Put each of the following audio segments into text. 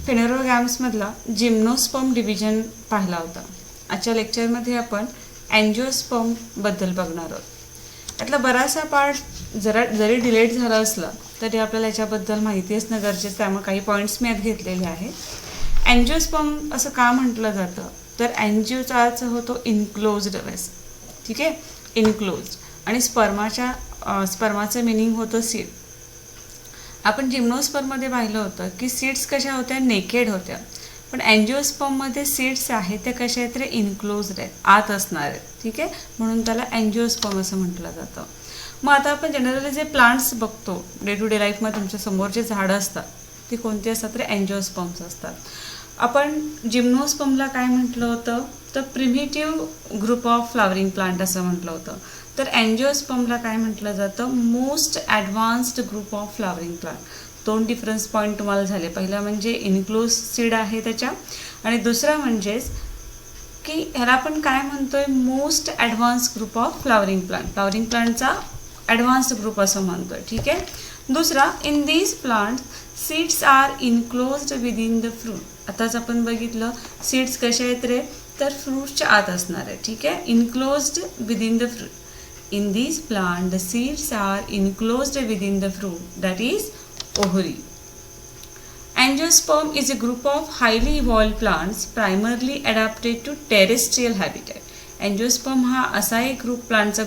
फेनेरोगॅम्समधला gymnosperm division पाहिला होता. आजच्या लेक्चरमध्ये आपण अँजिओस्पर्मबद्दल बघणार आहोत. यातला बराचसा पार्ट जरी डिलेट झाला असला तरी आपल्याला याच्याबद्दल माहिती असणं गरजेचं आहे. त्यामुळे काही पॉईंट्स मी यात घेतलेले आहेत. अँजिओस्पर्म असं का म्हटलं जातं तर अँजिओचा अर्थ होतो इनक्लोज्ड वेस, ठीक आहे, इनक्लोज्ड. आणि स्पर्माचं मिनिंग होतं सीड. आपण जिम्नोस्पर्ममध्ये पाहिलं होतं की सीड्स कशा होत्या, नेकेड होत्या. पण अँजिओस्पर्ममध्ये सीड्स आहेत त्या कशा आहेत रे, इनक्लोज्ड आहेत, आत असणार आहेत, ठीक आहे. म्हणून त्याला अँजिओस्पर्म असं म्हटलं जातं. मग आता आपण जनरली जे प्लांट्स बघतो डे टू डे लाईफमध्ये, तुमच्या समोर जे झाडं असतात ती कोणती असतात रे, अँजिओस्पर्म्स असतात. आपण जिम्नोस्पर्मला काय म्हटलं होतं तर primitive group of flowering plant असं म्हटलं होतं. तर अँजिओस्पर्मला काय म्हटलं जातं, most advanced group of flowering plant. दोन डिफरन्स पॉईंट तुम्हाला झाले. पहिला म्हणजे इनक्लोज सीड आहे त्याच्या, आणि दुसरा म्हणजेच की ह्याला आपण काय म्हणतोय, most advanced group of flowering plant. Flowering प्लांटचा ॲडव्हान्स्ड ग्रुप असं म्हणतोय, ठीक आहे. दुसरा, in these plant seeds are enclosed within the fruit. आताच आपण बघितलं सीड्स कसे आहेत रे, तर फ्रूटच्या आत असणार आहे, ठीक आहे. Enclosed within the fruit. In these plants, the seeds are enclosed within the fruit, that is ovary. Angiosperm is a group of highly evolved plants primarily adapted to terrestrial habitat. Angiosperm हा असा एक प्लांटचा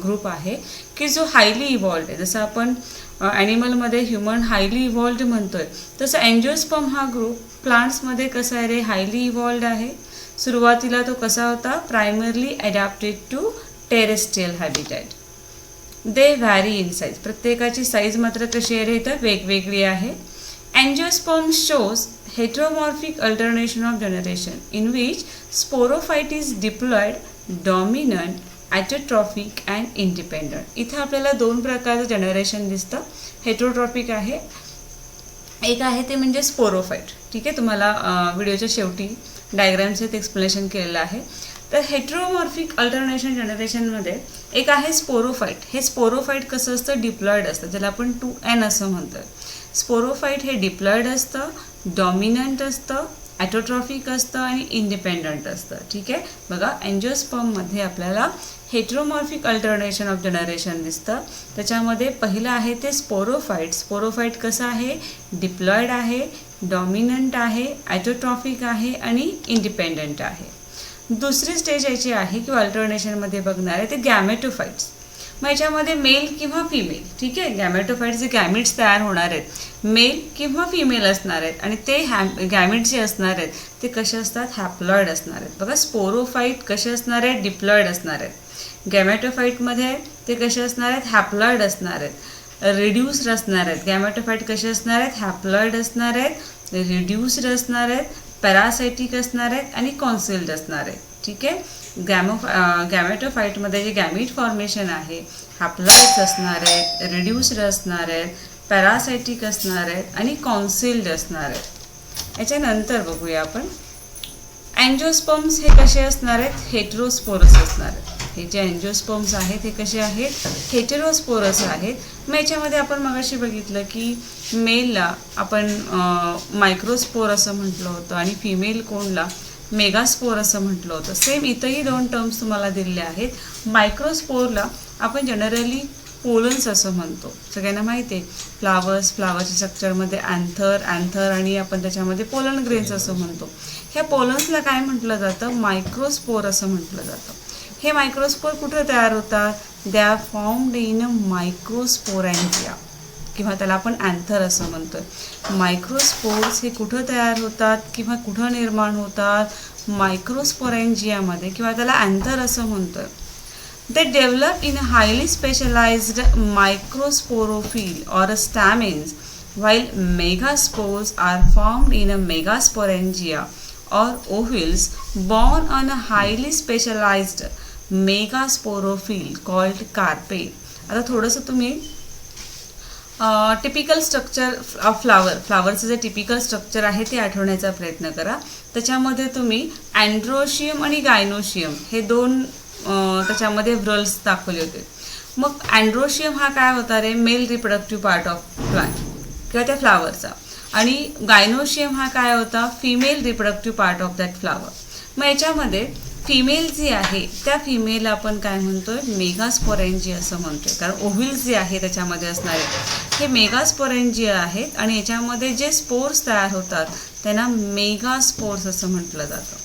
group आहे की जो highly evolved आहे. जसं आपण ॲनिमलमध्ये human highly evolved म्हणतोय, तसं अँजिओस्पर्म हा ग्रुप प्लांट्समध्ये कसा आहे रे, हायली इव्हॉल्ड आहे. सुरुवातीला तो कसा होता, primarily adapted to terrestrial habitat. They vary in size. प्रत्येकाची साईज मात्र कशी आहे रे, तर वेगवेगळी आहे. Angiosperm shows heteromorphic alternation of generation in which sporophyte is diploid, dominant, autotrophic and independent. इथं आपल्याला दोन प्रकारचं जनरेशन दिसतं. हेटेरोट्रॉफिक आहे, एक आहे ते म्हणजे स्पोरोफाइट, ठीक आहे. तुम्हाला व्हिडिओच्या शेवटी डायग्रामचं ते एक्सप्लेनेशन केलेलं आहे. तर हेटेरोमॉर्फिक अल्टरनेशन जनरेशनमध्ये एक आहे स्पोरोफाइट. हे स्पोरोफाइट कसं असतं, डिप्लॉयड असतं, ज्याला आपण 2N असं म्हणतो. स्पोरोफाइट हे डिप्लॉयड असतं, डॉमिनंट असतं, ॲटोट्रॉफिक असतं आणि इंडिपेंडंट असतं, ठीक आहे. बघा, अँजिओस्पर्ममध्ये आपल्याला हेटेरोमॉर्फिक अल्टरनेशन ऑफ जनरेशन दिसतं. त्याच्यामध्ये पहिलं आहे ते स्पोरोफाइट. स्पोरोफाइट कसं आहे, डिप्लॉयड आहे, डॉमिनंट आहे, ॲटोट्रॉफिक आहे आणि इंडिपेंडंट आहे. दुसरी स्टेज याची आहे किंवा अल्टरनेशनमध्ये बघणार आहे ते गॅमेटोफाइट्स. मग याच्यामध्ये मेल किंवा फिमेल, ठीक आहे. गॅमेटोफाइट्स जे गॅमिट्स तयार होणार आहेत, मेल किंवा फिमेल असणार आहेत, आणि ते गॅमिट्स जे असणार आहेत ते कसे असतात, हॅप्लॉइड असणार आहेत. बघा, स्पोरोफाइट कसे असणार आहेत, डिप्लॉइड असणार आहेत. गॅमेटोफाइटमध्ये ते कसे असणार आहेत, हॅप्लॉइड असणार आहेत, रिड्यूस्ड असणार आहेत. गॅमेटोफाइट कसे असणार आहेत, हॅप्लॉइड असणार आहेत, रिड्यूस्ड असणार आहेत, पॅरासायटिक असणार आहेत आणि कॉन्सिल्ड असणार आहेत, ठीक आहे. गॅमेटोफाइटमध्ये जे गॅमिट फॉर्मेशन आहे, हॅप्लॉइड्स असणार आहेत, रिड्यूस्ड असणार आहेत, पॅरासायटिक असणार आहेत आणि कॉन्सिल्ड असणार आहेत. याच्यानंतर बघूया आपण अँजिओस्पर्म्स हे कसे असणार आहेत, हेटेरोस्पोरस असणार आहेत. हे जे अँजिओस्पर्म्स आहेत हे कसे आहेत, हेटेरोस्पोरस आहेत. मग याच्यामध्ये आपण मगाशी बघितलं की मेलला आपण मायक्रोस्पोर असं म्हटलं होतं आणि फिमेल कोणला मेगास्पोर असं म्हटलं होतं. सेम इथंही दोन टर्म्स तुम्हाला दिलेले आहेत. मायक्रोस्पोरला आपण जनरली पोलन्स असं म्हणतो, सगळ्यांना माहिती आहे. फ्लावरच्या स्ट्रक्चरमध्ये अँथर आणि आपण त्याच्यामध्ये पोलन ग्रेन्स असं म्हणतो. ह्या पोलन्सला काय म्हटलं जातं, मायक्रोस्पोर असं म्हटलं जातं. हे मायक्रोस्पोर कुठं तयार होतात, दे आर फॉर्म्ड इन अ मायक्रोस्पोरॅन्जिया किंवा त्याला आपण अँथर असं म्हणतोय. मायक्रोस्पोर्स हे कुठं तयार होतात किंवा कुठं निर्माण होतात, मायक्रोस्पोरॅन्जियामध्ये किंवा त्याला अँथर असं म्हणतोय. They develop in a highly specialised microsporophyll or stamens, while megaspores are formed in a megasporangia or ovules born on a highly specialized megasporophyll called carpe. आता थोडंसं तुम्ही टिपिकल स्ट्रक्चर ऑफ फ्लावरचं जे टिपिकल स्ट्रक्चर आहे ते आठवण्याचा प्रयत्न करा. त्याच्यामध्ये तुम्ही अँड्रोशियम आणि गायनोशियम हे दोन त्याच्यामध्ये व्हर्ल्स दाखवले होते. मग अँड्रोशियम हा काय होता रे, male reproductive part of plant किंवा त्या फ्लावरचा. आणि गायनोशियम हा काय होता, female reproductive part of that flower. मग याच्यामध्ये फिमेल जी आहे त्या फिमेलला आपण काय म्हणतोय, मेगास्पोरेंजिया असं म्हणतोय. कारण ओव्हिल्स जे आहे त्याच्यामध्ये असणारे हे मेगास्पोरेंजिया आहेत आणि याच्यामध्ये जे स्पोर्स तयार होतात त्यांना मेगास्पोर्स असं म्हटलं जातं.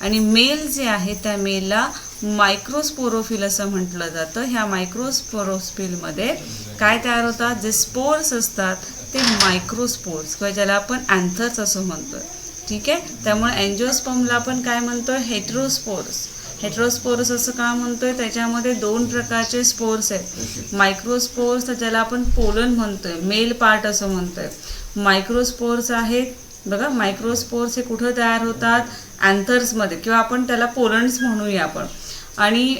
आणि मेल जे आहे त्या मेलला मायक्रोस्पोरोफिल असं म्हटलं जातं. ह्या मायक्रोस्पोरोफिलमध्ये काय तयार होतात, जे स्पोर्स असतात ते मायक्रोस्पोर्स किंवा ज्याला आपण अँथर्स असं म्हणतोय. ठीक आहे, त्यामुळे अँजिओस्पर्मला आपण काय म्हणतोय, हेटेरोस्पोर्स. हेटेरोस्पोर्स असं का म्हणतोय, त्याच्यामध्ये 2 प्रकारचे स्पोर्स आहेत. मायक्रोस्पोर्स ज्याला आपण पोलन म्हणतोय, मेल पार्ट असं म्हणतोय. मायक्रोस्पोर्स आहेत बघा, मायक्रोस्पोर्स हे कुठं तयार होतात, अँथर्समध्ये किंवा आपण त्याला पोलन्स म्हणूया आपण. आणि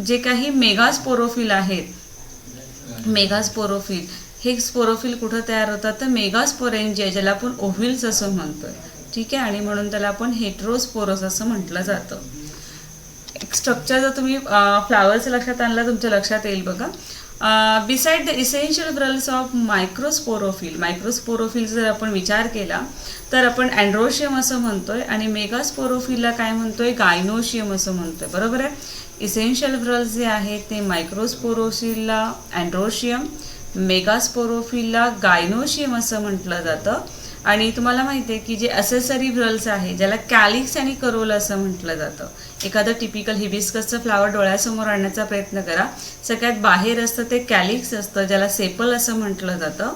जे काही मेगास्पोरोफिल आहेत, मेगास्पोरोफिल हे स्पोरोफिल कुठं तयार होतात, तर मेगास्पोरेंजिया ज्याला आपण ओव्हिल्स असं म्हणतोय. ठीक आहे, आणि म्हणून त्याला आपण हेटेरोस्पोरस असं म्हटलं जातं. एक स्ट्रक्चर जर तुम्ही फ्लावरचं लक्षात आणलं तुमच्या लक्षात येईल बघा. बिसाइड द इसेन्शियल व्हर्ल्स ऑफ मायक्रोस्पोरोफिल, मायक्रोस्पोरोफिल जर आपण विचार केला तर आपण अँड्रोशियम असं म्हणतोय आणि मेगास्पोरोफिलला काय म्हणतोय, गायनोशियम असं म्हणतोय. बरोबर आहे. इसेन्शियल व्हर्ल्स जे आहेत ते मायक्रोस्पोरोफिलला अँड्रोशियम, मेगास्पोरोफिलला गायनोशियम असं म्हटलं जातं. आणि तुम्हाला माहिती आहे की जे असेसरी व्हर्ल्स आहे ज्याला कॅलिक्स आणि करोला असं म्हटलं जातं. एखादं टिपिकल हिबिस्कसचं फ्लावर डोळ्यासमोर आणण्याचा प्रयत्न करा. सगळ्यात बाहेर असतं ते कॅलिक्स असतं ज्याला सेपल असं म्हटलं जातं.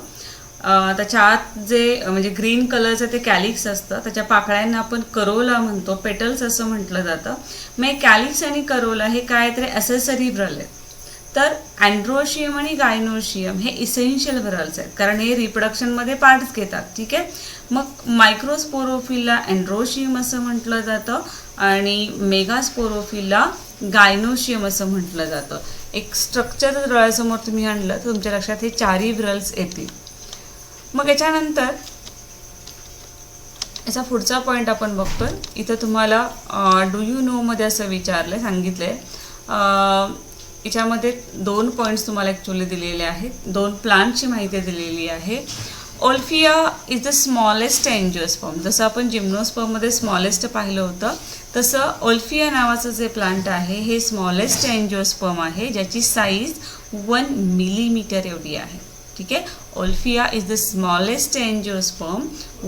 त्याच्या आत जे म्हणजे ग्रीन कलरचं ते कॅलिक्स असतं, त्याच्या पाकळ्यांना आपण करोला म्हणतो, पेटल्स असं म्हटलं जातं. मग कॅलिक्स आणि करोला हे काय तरी असेसरी व्हर्ल आहेत. तर अँड्रोशियम आणि गायनोशियम हे इसेन्शियल व्हर्ल्स आहेत कारण हे रिप्रोडक्शनमध्ये पार्ट्स घेतात. ठीक आहे, मग मायक्रोस्पोरोफिलला अँड्रोशियम असं म्हटलं जातं आणि मेगास्पोरोफिलला गायनोशियम असं म्हटलं जातं. एक स्ट्रक्चर जर डोळ्यासमोर तुम्ही आणलं तर तुमच्या लक्षात हे 4ही व्हर्ल्स येतील. मग याच्यानंतर याचा पुढचा पॉईंट आपण बघतोय. इथं तुम्हाला डू यू नो मध्ये असं विचारलं सांगितलंय. याच्यामध्ये 2 पॉईंट्स तुम्हाला ॲक्च्युली दिलेले आहेत. 2 प्लांटची माहिती दिलेली आहे. Wolffia is the smallest angiosperm. जसं आपण जिम्नोस्पर्ममध्ये स्मॉलेस्ट पाहिलं होतं तसं ओल्फिया नावाचं जे प्लांट आहे हे स्मॉलेस्ट अँजिओस्पर्म आहे ज्याची साईज 1 मिलीमीटर एवढी आहे. ठीक आहे, Wolffia is the smallest angiosperm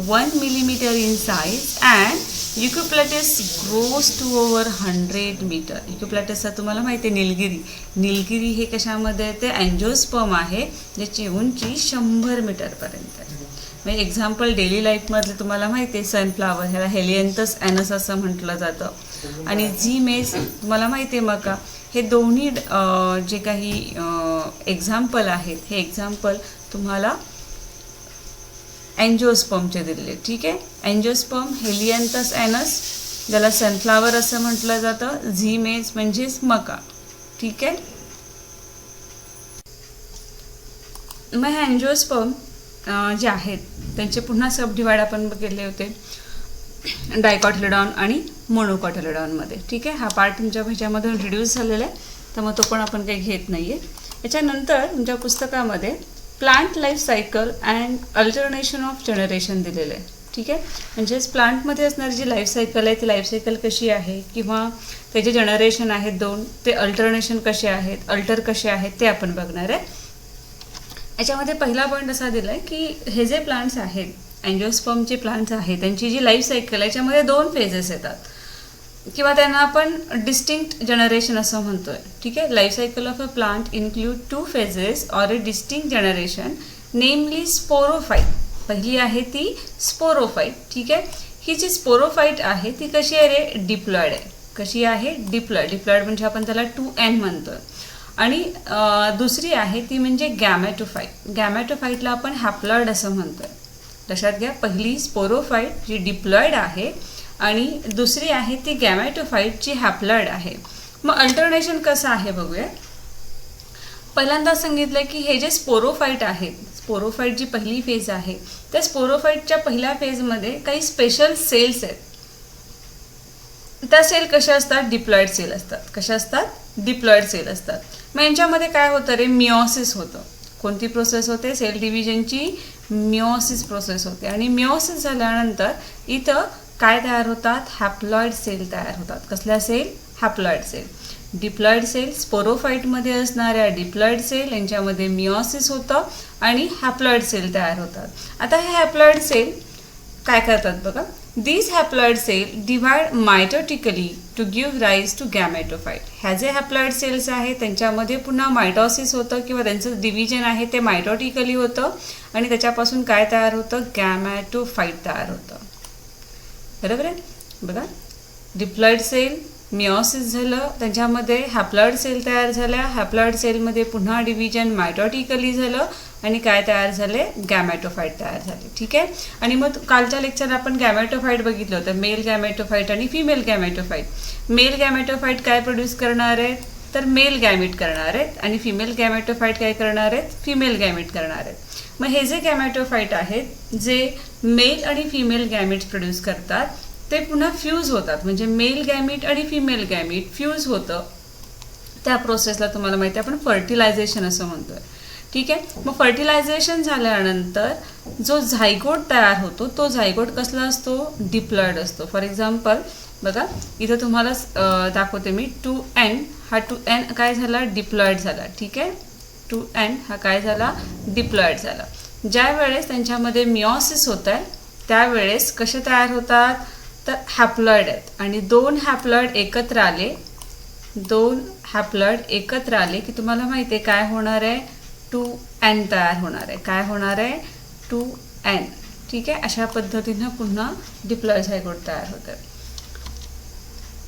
1 millimeter in size and Eucalyptus grows to over 100 meter. Eucalyptus तुम्हाला माहिती आहे निलगिरी. निलगिरी हे कशामध्ये ते अँजिओस्पर्म आहे ज्याची उंची 100 मीटरपर्यंत आहे. म्हणजे एक्झाम्पल डेली लाईफमधले तुम्हाला माहिती आहे सनफ्लावर ह्याला हेलियंथस ॲनस असं म्हटलं जातं. आणि झीमेस तुम्हाला माहिती आहे मका. हे दोन्ही जे काही एक्झाम्पल आहेत हे एक्झाम्पल तुम्हाला अँजिओस्पर्मचे दिलेले. ठीक आहे, अँजिओस्पर्म, हेलियंथस ॲनस ज्याला सनफ्लावर असं म्हटलं जातं, झीमेस म्हणजेच मका. ठीक आहे, मग हे अँजिओस्पर्म जे आहेत त्यांचे पुन्हा सब डिवाइड आपण केले होते डायकॉटिलेडॉन आणि मोनोकॉटिलेडॉनमध्ये. ठीक आहे, हा पार्ट तुमच्या ह्याच्यामध्ये रिड्यूस झालेला आहे त्यामुळे तो पण आपण काही घेत नाही आहे. याच्यानंतर तुमच्या पुस्तकामध्ये plant life cycle and alternation of generation दिलेलं आहे. ठीक आहे, म्हणजेच प्लांटमध्ये असणारी जी लाईफ सायकल आहे ती लाईफ सायकल कशी आहे किंवा त्याचे जनरेशन आहेत 2 ते अल्टरनेशन कसे आहेत, अल्टर कसे आहेत ते आपण बघणार आहे. याच्यामध्ये पहिला पॉईंट असा दिला आहे की हे जे प्लांट्स आहेत अँजिओस्पर्मचे प्लांट्स आहेत त्यांची जी लाईफ सायकल आहे याच्यामध्ये 2 फेजेस येतात किंवा त्यांना आपण डिस्टिंक्ट जनरेशन असं म्हणतोय. ठीक आहे, life cycle of a plant include 2 phases or a distinct generation नेमली स्पोरोफाईट. पहिली आहे ती स्पोरोफाईट. ठीक आहे, ही जी स्पोरोफाईट आहे ती कशी आहे रे, डिप्लॉइड आहे. कशी आहे, डिप्लॉइड. डिप्लॉइड म्हणजे आपण त्याला 2N म्हणतोय. आणि दुसरी आहे ती म्हणजे गॅमॅटोफाईट. गॅमॅटोफाईटला आपण हॅप्लॉइड असं म्हणतोय. लक्षात घ्या, पहिली स्पोरोफाईट जी डिप्लॉइड आहे आणि दुसरी आहे ती गॅमॅटोफाईट जी हॅप्लॉइड आहे. मग अल्टरनेशन कसं आहे बघूया. पहिल्यांदा सांगितलं की हे जे स्पोरोफाईट आहेत, स्पोरोफाईट जी पहिली फेज आहे त्या स्पोरोफाईटच्या पहिल्या फेजमध्ये काही स्पेशल सेल्स आहेत. त्या सेल कशा असतात, डिप्लॉइड सेल असतात. कशा असतात, डिप्लॉइड सेल असतात. मग यांच्यामध्ये काय होतं रे, मिओसिस होतं. कोणती प्रोसेस होते? सेल डिव्हिजनची मिओसिस प्रोसेस होते. आणि मिओसिस झाल्यानंतर इथं काय तयार होतात? हॅप्लॉइड सेल तयार होतात. कसल्या cell? Haploid cell. Diploid cell, स्पोरोफाईटमध्ये असणाऱ्या डिप्लॉइड सेल यांच्यामध्ये मिओसिस होतं आणि हॅप्लॉइड सेल तयार होतात. आता हे हॅप्लॉइड सेल काय करतात बघा. These haploid cells divide mitotically to give rise to gametophyte. ह्या जे हॅप्लॉइड सेल्स आहेत त्यांच्यामध्ये पुन्हा मायटोसिस होतं किंवा त्यांचं डिव्हिजन आहे ते मायटोटिकली होतं आणि त्याच्यापासून काय तयार होतं? गॅमॅटोफाईट तयार होतं. बरोबर आहे? बघा, डिप्लॉइड सेल मिओसिस झालं, त्यांच्यामध्ये हॅप्लॉइड सेल तयार झाल्या, हॅप्लॉइड सेलमध्ये पुन्हा डिव्हिजन मायटोटिकली झालं आणि काय तयार झाले? गॅमॅटोफाईट तयार झाले. ठीक आहे. आणि मग कालच्या लेक्चर आपण गॅमॅटोफाईट बघितलं होतं, मेल गॅमॅटोफाईट आणि फिमेल गॅमॅटोफाईट. मेल गॅमॅटोफाईट काय प्रोड्यूस करणार आहेत? तर मेल गॅमेट करणार आहेत आणि फिमेल गॅमॅटोफाईट काय करणार आहेत? फिमेल गॅमेट करणार आहेत. मग हे जे गॅमॅटोफाईट आहेत जे मेल आणि फिमेल गॅमेट्स प्रोड्यूस करतात ते पुन्हा फ्यूज होतात. म्हणजे मेल गॅमेट आणि फिमेल गॅमेट फ्यूज होतं. त्या प्रोसेसला तुम्हाला माहिती आहे आपण फर्टिलायझेशन असं म्हणतोय. ठीक आहे. मग फर्टिलायझेशन झाल्यानंतर जो झायगोट तयार होतो तो झायगोट कसला असतो? डिप्लॉइड असतो. फॉर एक्झाम्पल बघा इथं तुम्हाला दाखवते मी 2n. हा 2n काय झाला? डिप्लॉइड झाला. ठीक आहे. 2n हा काय झाला? डिप्लॉइड झाला. ज्या वेळेस त्यांच्यामध्ये मिओसिस होत आहे त्यावेळेस कसे तयार होतात? तर हॅप्लॉइड आहेत आणि दोन हॅप्लॉइड एकत्र आले की तुम्हाला माहिती आहे काय होणार आहे? 2n तयार होणार आहे. काय होणार आहे? 2n. ठीक आहे. अशा पद्धतीनं पुन्हा डिप्लॉइड झायगोट तयार होतं.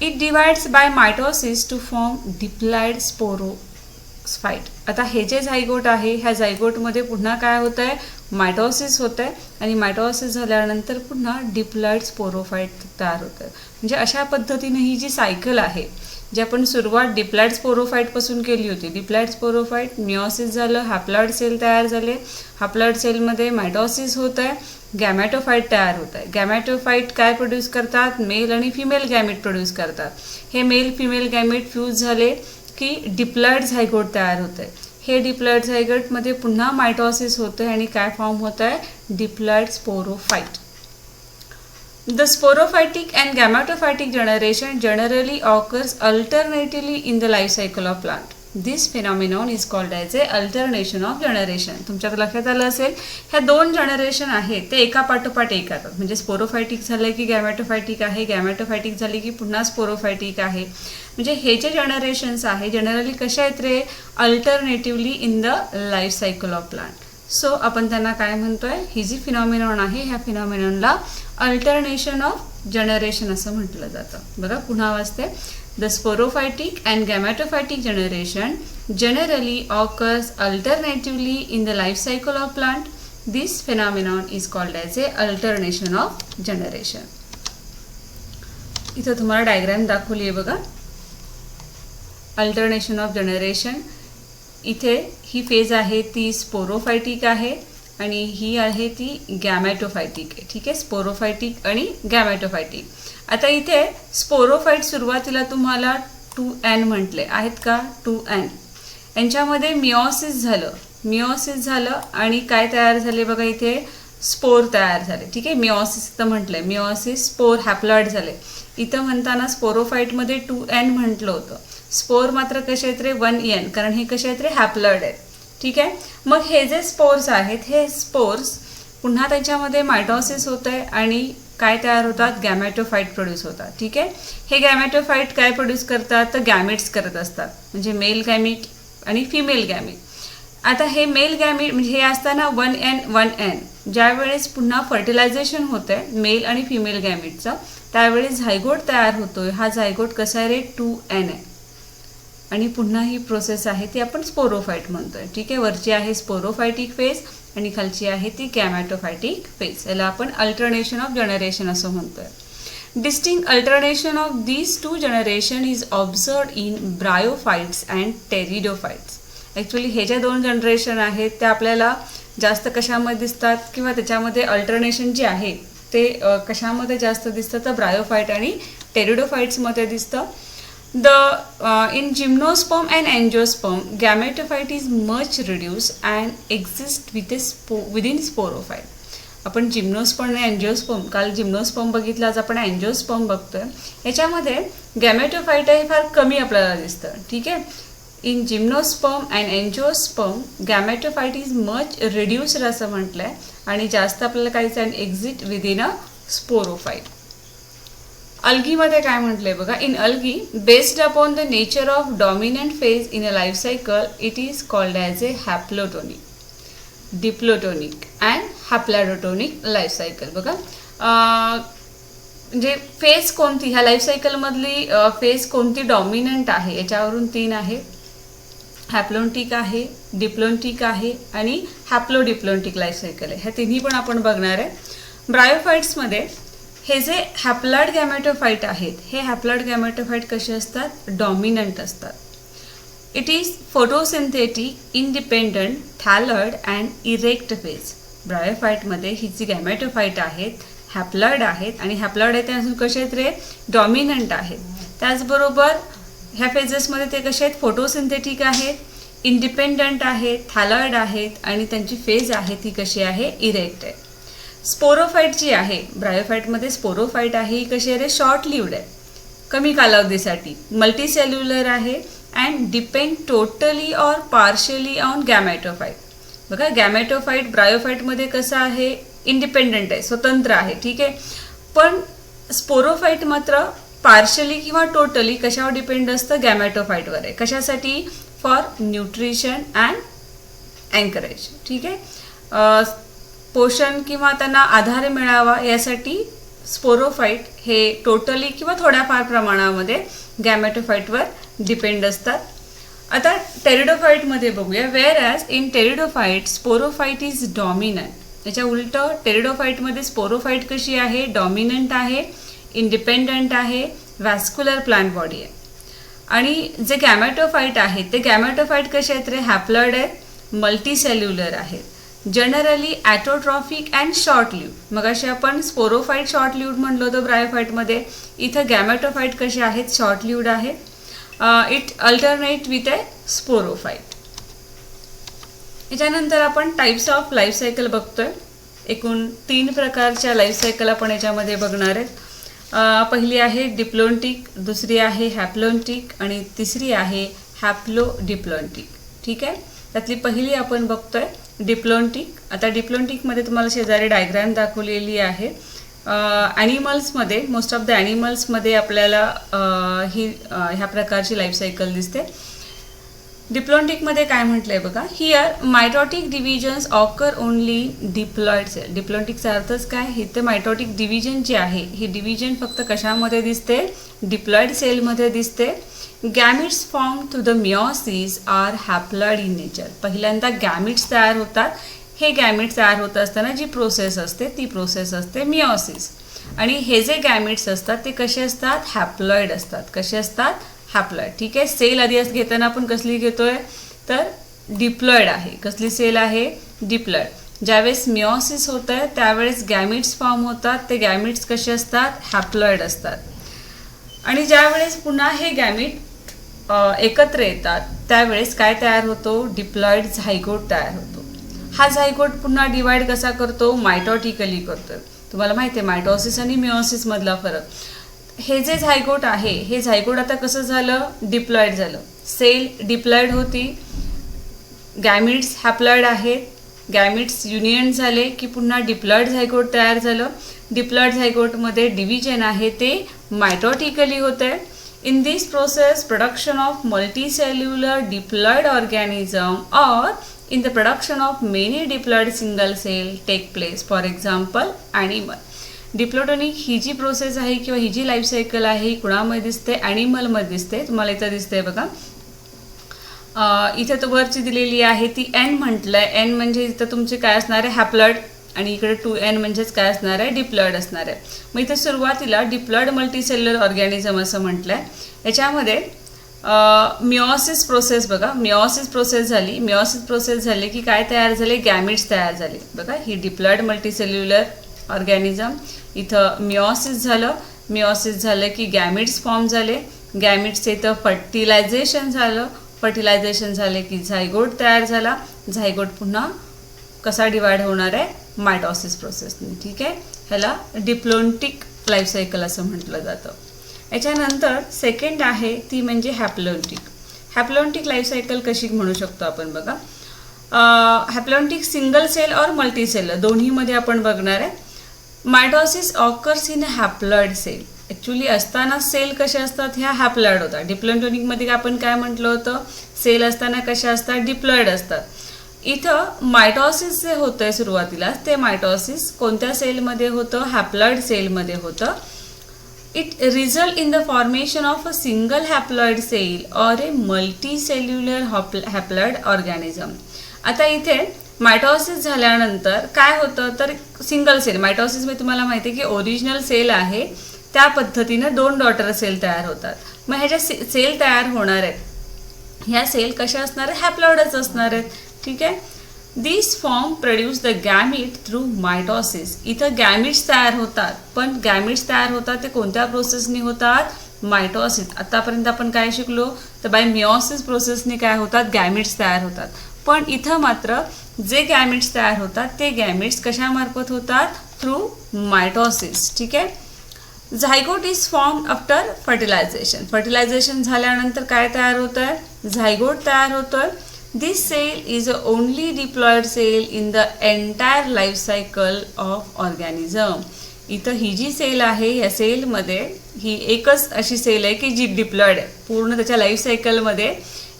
It divides by mitosis to form diploid sporophyte. आता हे जे झायगोट आहे ह्या झायगोटमध्ये पुन्हा काय होत आहे? मायटोसिस होत आहे आणि मायटोसिस झाल्यानंतर पुन्हा डिप्लॉइड स्पोरोफाईट तयार होतं. म्हणजे अशा पद्धतीने ही जी सायकल आहे जी आपण सुरुवात डिप्लॉइड स्पोरोफाईटपासून केली होती. डिप्लॉइड स्पोरोफाईट मिओसिस झालं, हॅप्लॉइड सेल तयार झाले, हॅप्लॉइड सेलमध्ये मायटोसिस होत आहे, गॅमॅटोफाईट तयार होत आहे. गॅमॅटोफाईट काय प्रोड्यूस करतात? मेल आणि फिमेल गॅमेट प्रोड्यूस करतात. हे मेल फिमेल गॅमेट फ्यूज झाले की डिप्लॉइड झायगोट तयार होत आहे. हे डिप्लॉइड झायगोटमध्ये पुन्हा मायटोसिस होतं आहे आणि काय फॉर्म होत आहे? Diploid स्पोरोफाईट. The sporophytic and gametophytic generation generally occurs alternately in the life cycle of plant. This phenomenon is called as a alternation of generation. तुमच्या लक्षात आलं असेल ह्या दोन जनरेशन आहेत ते एका पाठोपाठ एक येतात. म्हणजे स्पोरोफायटिक झालं की गॅमॅटोफायटिक आहे, गॅमॅटोफायटिक झाली की पुन्हा स्पोरोफायटिक आहे. म्हणजे हे जे जनरेशन्स आहे जनरली कशा आहेत रे? Alternatively in the life cycle of plant. So आपण त्यांना काय म्हणतोय? ही जी फिनॉमिनॉन आहे ह्या फिनॉमिनॉनला अल्टरनेशन ऑफ जनरेशन असं म्हटलं जातं. बघा पुन्हा वाचते. The sporophytic and gametophytic generation generally occurs alternatively in the life cycle of plant. This phenomenon is called as a alternation of generation. इथं तुम्हाला डायग्राम दाखवली आहे बघा. Alternation of generation. इथे ही फेज आहे ती स्पोरोफायटिक आहे आणि ही आहे ती गॅमॅटोफायटिक आहे. ठीक आहे. स्पोरोफायटिक आणि गॅमॅटोफायटिक. आता इथे स्पोरोफाईट सुरुवातीला तुम्हाला 2n म्हटले आहेत का? 2n. यांच्यामध्ये मिओसिस झालं आणि काय तयार झाले बघा इथे? स्पोर तयार झाले. ठीक आहे. मिओसिस तर म्हटलंय, मिओसिस स्पोर हॅप्लॉइड झाले. इथं म्हणताना स्पोरोफाईटमध्ये 2n म्हटलं होतं. स्पोर मात्र कसे आहेत रे? 1n. कारण हे कसे आहेत रे? हॅप्लॉइड आहेत. ठीक आहे. मग हे जे स्पोर्स आहेत हे स्पोर्स पुन्हा त्याच्यामध्ये मायटोसिस होत आहे आणि काय तयार होतात? गॅमॅटोफाईट प्रोड्यूस होतात. ठीक आहे. हे गॅमॅटोफाईट काय प्रोड्यूस करतात? तर गॅमेट्स करत असतात. म्हणजे मेल गॅमेट आणि फिमेल गॅमेट. आता हे मेल गॅमेट म्हणजे हे असताना 1n ज्यावेळेस पुन्हा फर्टिलायझेशन होतं आहे मेल आणि फिमेल गॅमेटचं त्यावेळेस झायगोट तयार होतोय. हा झायगोट कसा आहे रे? 2n आहे. आणि पुन्हा ही प्रोसेस आहे ती आपण स्पोरोफाईट म्हणतोय. ठीक आहे. वरची आहे स्पोरोफायटिक फेज आणि खालची आहे ती गॅमॅटोफायटिक फेज. याला आपण अल्टरनेशन ऑफ जनरेशन असं म्हणतोय. Distinct alternation of these two generation is observed in bryophytes and pteridophytes. Actually हे ज्या दोन जनरेशन आहेत त्या आपल्याला जास्त कशामध्ये दिसतात किंवा त्याच्यामध्ये अल्टरनेशन जे आहे ते कशामध्ये जास्त दिसतं? तर ब्रायोफाइट आणि टेरिडोफाइट्समध्ये दिसतं. In gymnosperm and angiosperm, gametophyte is much reduced and exists within sporophyte. आपण जिम्नोस्पर्म आणि अँजिओस्पर्म, काल जिम्नोस्पर्म बघितला, आज आपण अँजिओस्पर्म बघतोय. याच्यामध्ये गॅमेटोफाइट हे फार कमी आपल्याला दिसतं. ठीक आहे. In gymnosperm and angiosperm gametophyte is much reduced असं म्हटलंय आणि जास्त आपल्याला काहीच and exit within a sporophyte. अल्गीमध्ये काय म्हटलंय बघा. In algae based upon the nature of dominant phase in a life cycle it is called as a haplontic, diplontic and haplodiplontic life cycle. बघा म्हणजे फेज कोणती, ह्या लाईफ सायकलमधली phase कोणती डॉमिनंट आहे याच्यावरून 3 आहे. हॅप्लोन्टिक आहे, डिप्लोन्टिक आहे आणि हॅप्लोडिप्लोन्टिक लाईफ सायकल आहे. ह्या तिन्ही पण आपण बघणार आहे. ब्रायोफाइट्समध्ये हे जे हॅप्लॉइड गॅमेटोफाइट आहेत, हे हॅप्लॉइड गॅमेटोफाइट कसे असतात, डॉमिनंट असतात. It is photosynthetic, independent, thalloid and erect phase. ब्रायोफाइटमध्ये ही जी गॅमेटोफाइट आहेत हॅप्लॉइड आहेत आणि हॅप्लॉइड आहेत ते कसे आहेत रे, डॉमिनंट आहेत. त्याचबरोबर ह्या फेजेसमध्ये ते कसे आहेत, फोटोसिंथेटिक आहेत, इंडिपेंडंट आहेत, थॅलॉइड आहेत आणि त्यांची फेज आहे ती कशी आहे, इरेक्ट आहे. स्पोरोफाइट जी आहे ब्रायोफाइटमध्ये, स्पोरोफाइट आहे ही कशी आहे रे, शॉर्ट लिव्ड आहे, कमी कालावधीसाठी, मल्टीसेल्युलर आहे and depend totally or partially on gametophyte. बघा गॅमेटोफाइट ब्रायोफाइटमध्ये कसं आहे, इंडिपेंडंट आहे, स्वतंत्र आहे. ठीक आहे. पण स्पोरोफाइट मात्र पार्शियली किंवा टोटली कशावर डिपेंड असतं, गॅमेटोफाइटवर आहे. कशासाठी, फॉर न्यूट्रिशन अँड अँकरेज. ठीक आहे. पोषण किंवा त्यांना आधार मिळावा यासाठी स्पोरोफाइट हे टोटली किंवा थोड्याफार प्रमाणामध्ये गॅमेटोफाइटवर डिपेंड असतात. आता टेरिडोफाइटमध्ये बघूया. Wear as in pteridophyte sporophyte is dominant. याच्या उलट टेरिडोफाइटमध्ये स्पोरोफाइट कशी आहे, डॉमिनंट आहे, इंडिपेंडंट आहे, वॅस्क्युलर प्लांट बॉडी आहे. आणि जे गॅमेटोफाइट आहेत ते गॅमेटोफाइट कसे आहेत रे, हॅप्लॉइड आहेत, मल्टीसेल्युलर आहेत, जनरली ॲटोट्रॉफिक अँड शॉर्ट लिव्ड. मग असे आपण स्पोरोफाइट शॉर्ट लिव्ड म्हणलो होतो ब्रायोफाइटमध्ये. इथं गॅमेटोफाइट कसे आहेत, शॉर्ट लिव्ड आहेत. It alternate with A sporophyte. याच्यानंतर आपण टाईप्स ऑफ लाईफ सायकल बघतोय. एकूण 3 प्रकारच्या लाईफ सायकल आपण याच्यामध्ये बघणार आहेत. पहिली आहे डिप्लोन्टिक, दुसरी आहे हॅप्लोन्टिक आणि तिसरी आहे हॅप्लोडिप्लोन्टिक. ठीक आहे. त्यातली पहिली आपण बघतोय डिप्लोन्टिक. आता डिप्लोन्टिकमध्ये तुम्हाला शेजारी डायग्राम दाखवलेली आहे. ॲनिमल्समध्ये, मोस्ट ऑफ द ॲनिमल्समध्ये आपल्याला ह्या प्रकारची लाईफ सायकल दिसते. डिप्लोन्टिकमध्ये काय म्हटलंय बघा. Here mitotic divisions occur only diploid cell. डिप्लोन्टिकचा अर्थच काय, हे तर मायटॉटिक डिव्हिजन जी आहे ही डिव्हिजन फक्त कशामध्ये दिसते, डिप्लॉइड सेलमध्ये दिसते. Gametes form through the meiosis are haploid in nature. पहिल्यांदा गॅमिट्स तयार होतात. हे गॅमिट्स तयार होत असताना जी प्रोसेस असते ती प्रोसेस असते मिओसिस. आणि हे जे गॅमिट्स असतात ते कसे असतात, हॅप्लॉइड असतात. कसे असतात, हॅप्लॉइड. ठीक आहे. सेल आधी घेताना आपण कसली घेतोय तर डिप्लॉइड आहे. कसली सेल आहे, डिप्लॉइड. ज्यावेळेस मिओसिस होतं आहे त्यावेळेस गॅमिट्स फॉर्म होतात. ते गॅमिट्स कसे असतात, हॅप्लॉइड असतात. आणि ज्यावेळेस पुन्हा हे गॅमिट एकत्र येतात त्यावेळेस काय तयार होतो, डिप्लॉइड झायगोट तयार होतो. हा झायगोट पुन्हा डिवाइड कसा करतो, मायटॉटिकली करतो. तुम्हाला माहिती आहे मायटॉसिस आणि मिओसिस मधला फरक. हे जे झायगोट आहे हे झायगोट आता कसं झालं, डिप्लॉइड झालं. सेल डिप्लॉइड होती, गॅमिट्स हॅप्लॉइड आहेत, गॅमिट्स युनियन झाले की पुन्हा डिप्लॉइड झायगोट तयार झालं. डिप्लॉइड झायगोटमध्ये डिव्हिजन आहे ते मायटॉटिकली होत आहे. In this process production of multicellular diploid organism और in the production of many diploid single cell take place. For example, animal. Diplontic ही जी प्रोसेस आहे किंवा ही जी लाईफ सायकल आहे ही कुणामध्ये दिसते, ॲनिमलमध्ये दिसते. तुम्हाला इथं दिसते बघा. इथे तो वरची दिलेली आहे ती एन म्हटलंय. एन म्हणजे इथं तुमचे काय असणार आहे, हॅप्लॉइड आणि इकडे 2N म्हणजेच काय असणार आहे, डिप्लॉइड असणार आहे. मग इथे सुरुवातीला डिप्लॉइड मल्टीसेल्युलर ऑर्गॅनिझम असं म्हटलंय. याच्यामध्ये मिओसिस प्रोसेस बघा, मिओसिस प्रोसेस झाली. मिओसिस प्रोसेस झाली की काय तयार झाले, गॅमिट्स तयार झाले. बघा ही डिप्लॉइड मल्टीसेल्युलर ऑर्गॅनिझम. इथं मिओसिस झालं. मिओसिस झालं की गॅमिट्स फॉर्म झाले. गॅमिट्सचे इथं फर्टिलायझेशन झालं, फर्टिलायझेशन झाले की झायगोट तयार झाला, झायगोट पुन्हा कसा डिवाइड होणार आहे, मायटॉसिस प्रोसेसने. ठीक आहे, ह्याला डिप्लोंटिक लाईफ सायकल असं म्हटलं जातं. याच्यानंतर सेकंड आहे ती म्हणजे हॅप्लोंटिक. हॅप्लोंटिक लाईफ सायकल कशी म्हणू शकतो आपण बघा. हॅप्लोंटिक सिंगल सेल और मल्टी सेल दोन्हीमध्ये आपण बघणार आहे. Mitosis occurs in haploid cell. Actually असताना सेल कशा असतात, ह्या हॅप्लॉइड होतात. डिप्लोंटोनिकमध्ये आपण काय म्हटलं होतं, सेल असताना कशा असतात, डिप्लॉइड असतात. इथं मायटॉसिस जे होतं आहे सुरुवातीला, ते मायटॉसिस कोणत्या सेलमध्ये होतं, हॅप्लॉइड सेलमध्ये होतं. It result in the formation of a single haploid cell or a multicellular haploid organism. आता इथे मायटॉसिस झाल्यानंतर काय होतं तर सिंगल सेल, मायटॉसिसमध्ये तुम्हाला माहिती आहे की ओरिजिनल सेल आहे त्या पद्धतीनं 2 डॉटर सेल तयार होतात. मग ह्या ज्या सेल तयार होणार आहेत, ह्या सेल कशा असणार आहेत, हॅप्लॉइडच असणार आहेत. ठीक आहे. This form produce the gamete through mitosis. इथं गॅमिट्स तयार होतात, पण गॅमिट्स तयार होतात ते कोणत्या प्रोसेसने होतात, मायटॉसिस. आतापर्यंत आपण काय शिकलो तर बाय मिओसिस प्रोसेसने काय होतात, गॅमिट्स तयार होतात. पण इथं मात्र जे गॅमिट्स तयार होतात ते गॅमिट्स कशामार्फत होतात, थ्रू मायटॉसिस. ठीक आहे. Zygote is form after fertilisation. Fertilisation झाल्यानंतर काय तयार होतं आहे, झायगोट तयार होतं आहे. This cell is the only diploid cell in the entire life cycle of organism. इथं ही जी सेल आहे या सेलमध्ये ही एकच अशी सेल आहे की जी डिप्लॉइड आहे. पूर्ण त्याच्या लाईफ सायकलमध्ये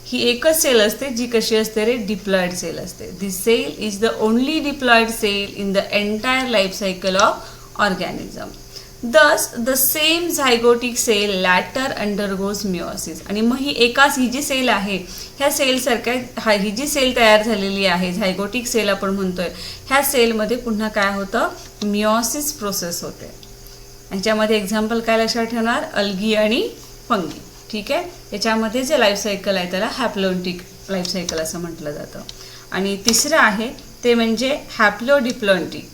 ही एकच सेल असते जी कशी असते रे, डिप्लॉइड सेल असते. This cell is the only diploid cell in the entire life cycle of organism. Thus, the same zygotic cell later undergoes meiosis. आणि मग ही एकाच ही जी सेल आहे ह्या सेलसारख्या ही जी सेल तयार झालेली आहे झायगोटिक सेल आपण म्हणतोय, ह्या सेलमध्ये पुन्हा काय होतं, मिओसिस प्रोसेस होते. ह्याच्यामध्ये एक्झाम्पल काय लक्षात ठेवणार, अल्गी आणि फंगी. ठीक आहे. याच्यामध्ये जे लाईफ सायकल आहे त्याला हॅप्लोंटिक लाईफ सायकल असं म्हटलं जातं. आणि तिसरं आहे ते म्हणजे हॅप्लोडिप्लोंटिक.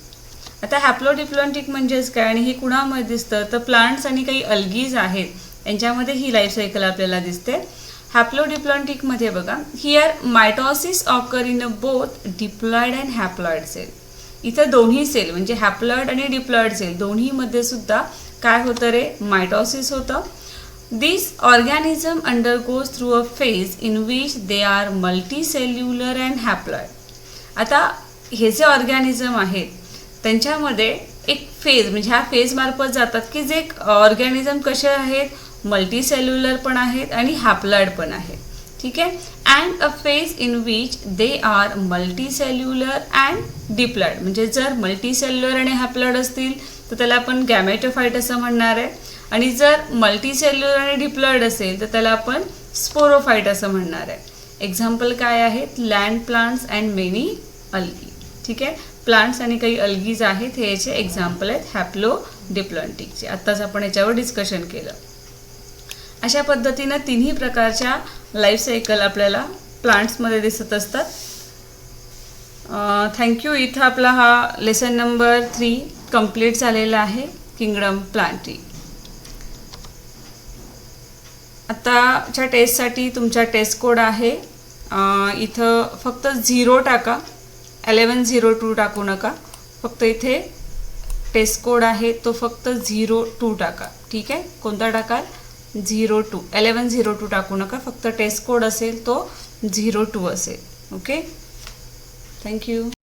आता हॅप्लोडिप्लोंटिक म्हणजेच काय आणि हे कुणामध्ये दिसतं तर प्लांट्स आणि काही अल्गीज आहेत यांच्यामध्ये ही लाईफ सायकल आपल्याला दिसते. हॅप्लोडिप्लोंटिकमध्ये बघा, here mitosis occur in both diploid and haploid cell. इथं दोन्ही सेल म्हणजे हॅप्लॉइड आणि डिप्लॉइड सेल दोन्हीमध्ये सुद्धा काय होतं रे, मायटॉसिस होतं. This organism undergoes through a phase in which they are multicellular and haploid. आता हे जे ऑर्गॅनिझम आहेत त्यांच्यामध्ये एक फेज म्हणजे ह्या फेजमार्फत जातात की जे ऑर्गॅनिझम कसे आहेत, मल्टीसेल्युलर पण आहेत आणि हॅप्लॉइड पण आहेत. ठीक आहे. And a phase in which they are multicellular and diploid. म्हणजे जर मल्टीसेल्युलर आणि हॅप्लॉइड असतील तर त्याला आपण गॅमेटोफाइट असं म्हणणार आहे. आणि जर मल्टीसेल्युलर आणि डिप्लॉइड असेल तर त्याला आपण स्पोरोफाइट असं म्हणणार आहे. एक्झाम्पल काय आहेत, land plants and many algae. ठीक आहे. प्लांट्स आणि काही अल्गीज आहेत हे याचे एक्झाम्पल आहेत हॅप्लोडिप्लोंटिकचे. आत्ताच आपण याच्यावर डिस्कशन केलं. अशा पद्धतीनं तिन्ही प्रकारच्या लाईफ सायकल आपल्याला प्लांट्समध्ये दिसत असतात. थँक्यू. इथं आपला हा लेसन नंबर 3 कंप्लीट झालेला आहे, किंगडम प्लांटी. आत्ताच्या टेस्टसाठी तुमचा टेस्ट कोड आहे, इथं फक्त 0 टाका, 1102 टाकू नका. फक्त इथे टेस्ट कोड आहे तो फक्त 02 टाका. ठीक आहे. कोणता टाकाल, 02. 1102 टाकू नका, फक्त टेस्ट कोड असेल तो 02 असेल. ओके. थँक्यू.